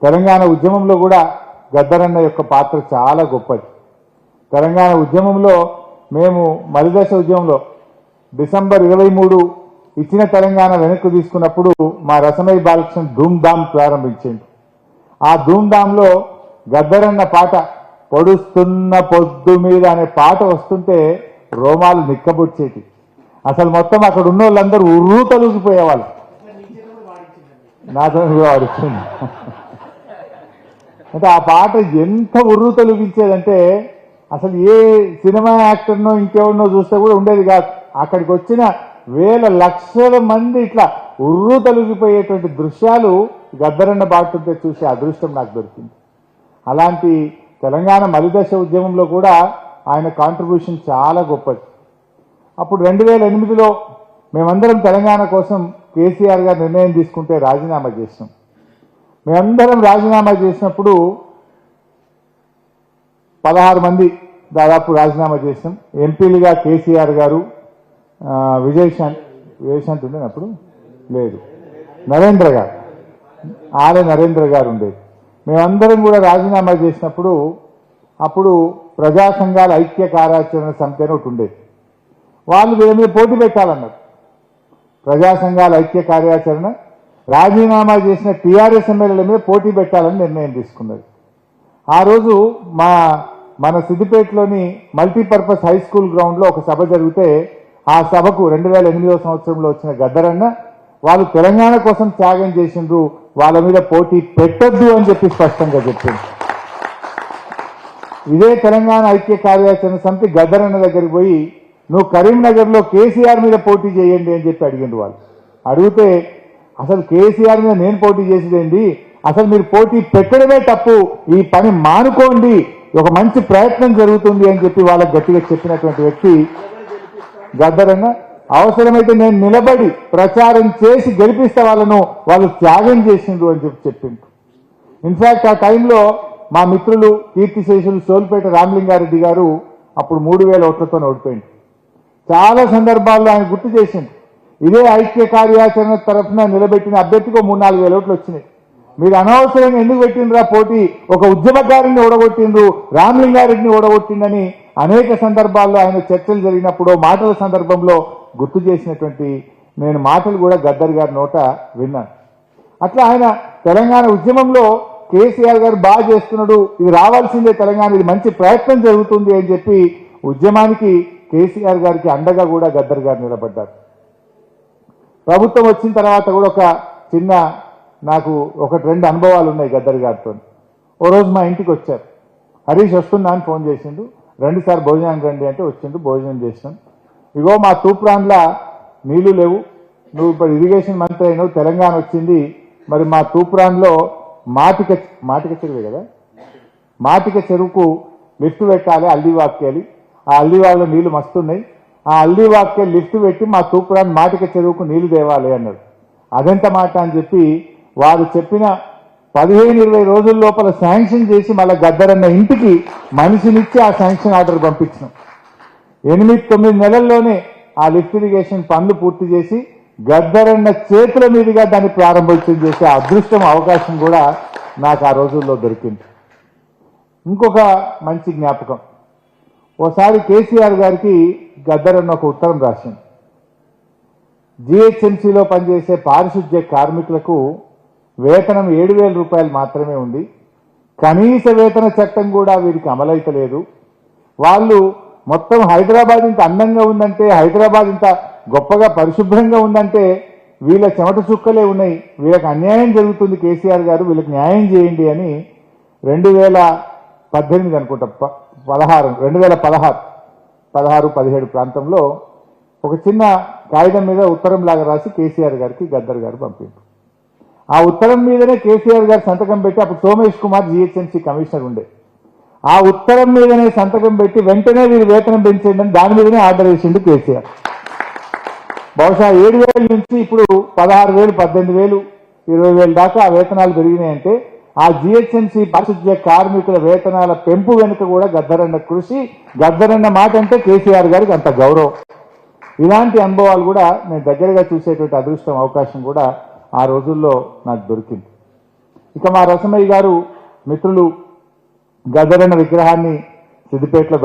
తెలంగాణ ఉద్యమంలో కూడా గద్దరన్న యొక్క పాత్ర చాలా గొప్పది. తెలంగాణ ఉద్యమంలో మేము మలిదశ ఉద్యమంలో డిసెంబర్ 23 ఇచ్చిన తెలంగాణ వెనక్కి తీసుకున్నప్పుడు మా రసమై బాలకృష్ణ ధూమ్ధామ్ ప్రారంభించింది. ఆ ధూమ్ధామ్లో గద్దరన్న పాట పొడుస్తున్న పొద్దు మీద అనే పాట వస్తుంటే రోమాలు నిక్కబొచ్చేటి. అసలు మొత్తం అక్కడ ఉన్న వాళ్ళందరూ ఉర్రూ తొలగిపోయేవాళ్ళు. నాతో వాడుతుంది అంటే ఆ పాట ఎంత ఉర్రూ తొలగించేదంటే అసలు ఏ సినిమా యాక్టర్నో ఇంకెవరినో చూస్తే కూడా ఉండేది కాదు. అక్కడికి వచ్చిన వేల లక్షల మంది ఇట్లా ఉర్రూ తొలగిపోయేటువంటి దృశ్యాలు గద్దరన్న పాడుతుంటే చూసే అదృష్టం నాకు దొరికింది. అలాంటి తెలంగాణ మలిదశ ఉద్యమంలో కూడా ఆయన కాంట్రిబ్యూషన్ చాలా గొప్పది. అప్పుడు 2008లో మేమందరం తెలంగాణ కోసం కేసీఆర్ గారు నిర్ణయం తీసుకుంటే రాజీనామా చేసినాం. మేమందరం రాజీనామా చేసినప్పుడు 16 మంది దాదాపు రాజీనామా చేసినాం. ఎంపీలుగా కేసీఆర్ గారు, విజయశాంతి ఉండేది అప్పుడు లేదు, నరేంద్ర గారు, నరేంద్ర గారు ఉండేది. మేమందరం కూడా రాజీనామా చేసినప్పుడు అప్పుడు ప్రజా సంఘాల ఐక్య కార్యాచరణ సమితి అని ఒకటి ఉండేది. వాళ్ళు వీళ్ళ మీద పోటీ పెట్టాలన్నారు. ప్రజా సంఘాల ఐక్య కార్యాచరణ రాజీనామా చేసిన టీఆర్ఎస్ ఎమ్మెల్యేల మీద పోటీ పెట్టాలని నిర్ణయం తీసుకున్నది. ఆ రోజు మన సిద్దిపేటలోని మల్టీపర్పస్ హై స్కూల్ గ్రౌండ్లో ఒక సభ జరిగితే ఆ సభకు 2008వ సంవత్సరంలో వచ్చిన గద్దరన్న వాళ్ళు తెలంగాణ కోసం త్యాగం చేసిండ్రు, వాళ్ళ మీద పోటీ పెట్టొద్దు అని చెప్పి స్పష్టంగా చెప్పింది. ఇదే తెలంగాణ ఐక్య కార్యాచరణ సమితి గద్దరన్న దగ్గరికి పోయి నువ్వు కరీంనగర్లో కేసీఆర్ మీద పోటీ చేయండి అని చెప్పి అడిగిండు. వాళ్ళు అడిగితే అసలు కేసీఆర్ మీద నేను పోటీ చేసేదేంటి, అసలు మీరు పోటీ పెట్టడమే తప్పు, ఈ పని మానుకోండి, ఒక మంచి ప్రయత్నం జరుగుతుంది అని చెప్పి వాళ్ళకి గట్టిగా చెప్పినటువంటి వ్యక్తి గద్దరన్న. అవసరమైతే నేను నిలబడి ప్రచారం చేసి గెలిపిస్తే వాళ్ళు త్యాగం చేసిండ్రు అని చెప్పి చెప్పిండు. ఇన్ఫాక్ట్ ఆ టైంలో మా మిత్రులు కీర్తిశేషులు సోల్పేట రామలింగారెడ్డి గారు అప్పుడు 3000 ఓట్లతో ఓడిపోయింది. చాలా సందర్భాల్లో ఆయన గుర్తు చేసింది, ఇదే ఐక్య కార్యాచరణ తరఫున నిలబెట్టిన అభ్యర్థికి 3-4 వేల ఓట్లు వచ్చినాయి, మీరు అనవసరంగా ఎందుకు పెట్టిండ్రా పోటీ, ఒక ఉద్యమకారుని ఓడగొట్టిండ్రు, రామలింగారెడ్డిని ఓడగొట్టిందని అనేక సందర్భాల్లో ఆయన చర్చలు జరిగినప్పుడు మాటల సందర్భంలో గుర్తు చేసినటువంటి నేను మాటలు కూడా గద్దర్ గారి నోట విన్నాను. అట్లా ఆయన తెలంగాణ ఉద్యమంలో కేసీఆర్ గారు బాగా చేస్తున్నాడు, ఇది రావాల్సిందే తెలంగాణ, ఇది మంచి ప్రయత్నం జరుగుతుంది అని చెప్పి ఉద్యమానికి కేసీఆర్ గారికి అండగా కూడా గద్దర్ గారు నిలబడ్డారు. ప్రభుత్వం వచ్చిన తర్వాత కూడా ఒక చిన్న నాకు 1-2 అనుభవాలు ఉన్నాయి గద్దర్ గారితో. ఓ రోజు మా ఇంటికి వచ్చారు, హరీష్ వస్తున్నా అని ఫోన్ చేసిండు, రండి సార్ భోజనానికి రండి అంటే వచ్చిండు, భోజనం చేసినాం. ఇగో మా తూప్రాన్లా నీళ్లు లేవు, నువ్వు ఇప్పుడు ఇరిగేషన్ మంత్రి అయినావు, తెలంగాణ వచ్చింది, మరి మా తూప్రాన్లో మాటిక చెరువే కదా, మాటిక చెరువుకు లిఫ్ట్ పెట్టాలి, అల్లివాక్యాలి, ఆ అల్లివాళ్ళలో నీళ్లు మస్తున్నాయి, ఆ అల్లివాక్య లిఫ్ట్ పెట్టి మా తూప్రాన్ మాటిక చెరువుకు నీళ్లు తేవాలి అన్నాడు. అదెంత మాట అని చెప్పి వారు చెప్పిన 15-20 రోజుల లోపల శాంక్షన్ చేసి మళ్ళీ గద్దరన్న ఇంటికి మనిషినిచ్చి ఆ శాంక్షన్ ఆర్డర్ పంపించినాం. 8-9 నెలల్లోనే ఆ లిఫ్ట్ ఇరిగేషన్ పనులు పూర్తి చేసి గద్దరన్న చేతుల మీదుగా దాన్ని ప్రారంభోత్సవం చేసే అదృష్టం అవకాశం కూడా నాకు ఆ రోజుల్లో దొరికింది. ఇంకొక మంచి జ్ఞాపకం, ఓసారి కేసీఆర్ గారికి గద్దరన్న ఒక ఉత్తరం రాసింది. జిహెచ్ఎంసీలో పనిచేసే పారిశుద్ధ్య కార్మికులకు వేతనం 7,000 రూపాయలు మాత్రమే ఉంది, కనీస వేతన చట్టం కూడా వీరికి అమలైతలేదు, వాళ్ళు మొత్తం హైదరాబాద్ ఇంత అందంగా ఉందంటే, హైదరాబాద్ ఇంత గొప్పగా పరిశుభ్రంగా ఉందంటే వీళ్ళ చెమట చుక్కలే ఉన్నాయి, వీళ్ళకి అన్యాయం జరుగుతుంది కేసీఆర్ గారు, వీళ్ళకి న్యాయం చేయండి అని 2018 అనుకుంటా 2016-17 ప్రాంతంలో ఒక చిన్న కాగితం మీద ఉత్తరం లాగా రాసి కేసీఆర్ గారికి గద్దర్ గారు పంపించారు. ఆ ఉత్తరం మీదనే కేసీఆర్ గారు సంతకం పెట్టి, అప్పుడు సోమేష్ కుమార్ జిహెచ్ఎంసీ కమిషనర్ ఉండే, ఆ ఉత్తరం మీదనే సంతకం పెట్టి వెంటనే వీరు వేతనం పెంచేయండి అని దాని మీదనే ఆర్డర్ వేసిండు కేసీఆర్. బహుశా 7,000 నుంచి ఇప్పుడు 16,000, 18,000, 20,000 దాకా ఆ వేతనాలు పెరిగినాయంటే ఆ జిహెచ్ఎంసీ పారిశుద్ధ్య కార్మికుల వేతనాల పెంపు వెనుక కూడా గద్దరన్న కృషి, గద్దరన్న మాట అంటే కేసీఆర్ గారికి అంత గౌరవం. ఇలాంటి అనుభవాలు కూడా నేను దగ్గరగా చూసేటువంటి అదృష్టం అవకాశం కూడా ఆ రోజుల్లో నాకు దొరికింది. ఇక మా రసమయ్య గారు మిత్రులు గద్దరన్న విగ్రహాన్ని సిద్దిపేటలో